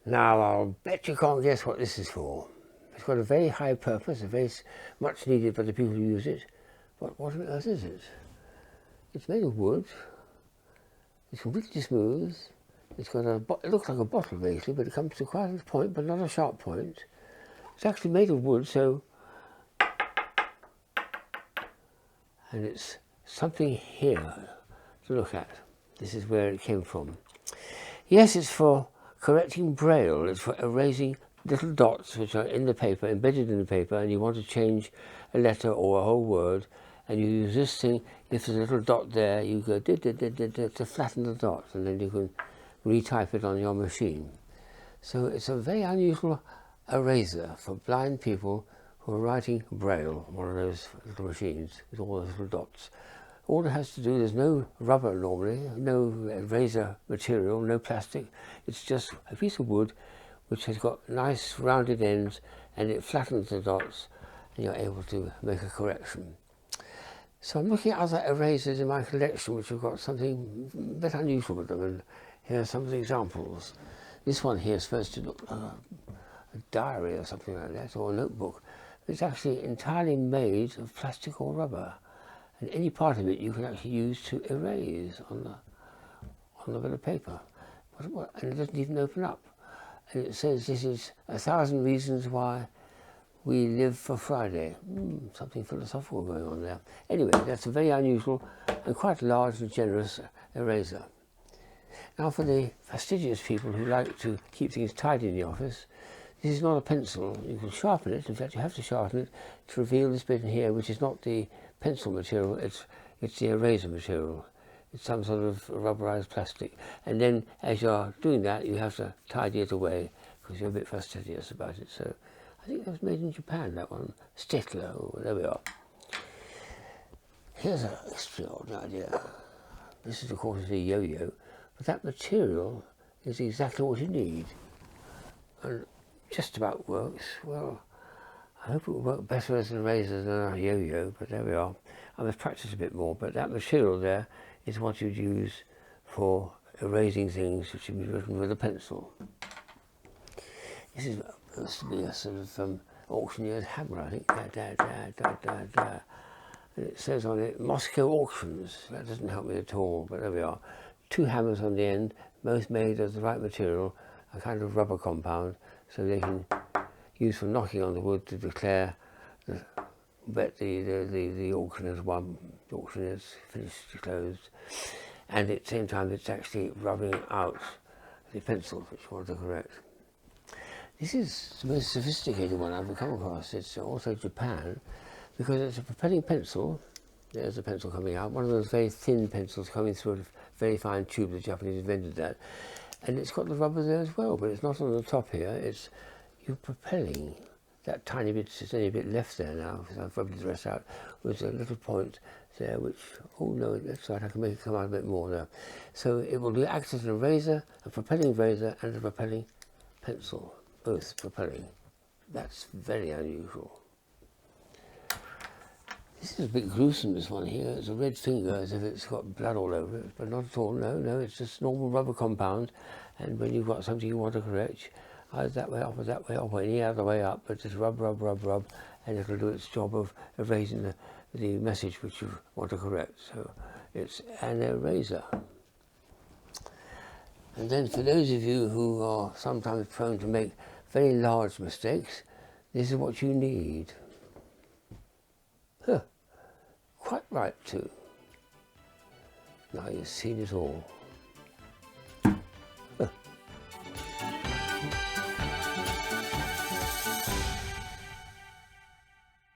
Now, I'll bet you can't guess what this is for. It's got a very high purpose, much needed by the people who use it. But what on earth is it? It's made of wood. It's completely smooth. It's got it looks like a bottle basically, but it comes to quite a point, but not a sharp point. It's actually made of wood, so, and it's something here to look at. This is where it came from. Yes, it's for correcting braille. It's for erasing little dots which are in the paper, embedded in the paper, and you want to change a letter or a whole word, and you use this thing. If there's a little dot there, you go to flatten the dot, and then you can retype it on your machine. So it's a very unusual eraser for blind people who are writing braille, one of those little machines with all those little dots. All it has to do, there's no rubber normally, no eraser material, no plastic. It's just a piece of wood which has got nice rounded ends, and it flattens the dots, and you're able to make a correction. So I'm looking at other erasers in my collection which have got something a bit unusual with them, and here are some of the examples. This one here is supposed to look like a diary or something like that, or a notebook. It's actually entirely made of plastic or rubber, and any part of it you can actually use to erase on the bit of paper. And it doesn't even open up. And it says this is 1,000 reasons why we live for Friday. Something philosophical going on there. Anyway, that's a very unusual and quite large and generous eraser. Now, for the fastidious people who like to keep things tidy in the office, this is not a pencil. You can sharpen it. In fact, you have to sharpen it to reveal this bit in here, which is not the pencil material. It's the eraser material. It's some sort of rubberized plastic. And then, as you're doing that, you have to tidy it away because you're a bit fastidious about it. So, I think that was made in Japan, that one. Stettler. Oh, there we are. Here's an extraordinary idea. This is, of course, a yo-yo, but that material is exactly what you need. And just about works. Well, I hope it will work better as an eraser than a yo-yo, but there we are. I must practice a bit more, but that material there is what you'd use for erasing things which should be written with a pencil. This is supposed to be a sort of auctioneer's hammer, I think. And it says on it, Moscow auctions. That doesn't help me at all, but there we are. 2 hammers on the end, both made of the right material, a kind of rubber compound, so they can use for knocking on the wood to declare the auction has won, the auction is finished, closed, and at the same time it's actually rubbing out the pencil which you want to correct. This is the most sophisticated one I've ever come across. It's also Japan, because it's a propelling pencil. There's a pencil coming out, one of those very thin pencils coming through a very fine tube. The Japanese invented that, and it's got the rubber there as well, but it's not on the top here. It's you're propelling. That tiny bit, there's only a bit left there now, because I've rubbed the rest out, with a little point there, which, oh no, that's right, I can make it come out a bit more now. So it will act as an eraser, a propelling eraser, and a propelling pencil, both propelling. That's very unusual. This is a bit gruesome, this one here. It's a red finger, as if it's got blood all over it, but not at all, no, it's just normal rubber compound, and when you've got something you want to correct, either that way up or that way up or any other way up, but just rub, and it'll do its job of erasing the message which you want to correct. So it's an eraser. And then for those of you who are sometimes prone to make very large mistakes, this is what you need. Quite right too. Now you've seen it all.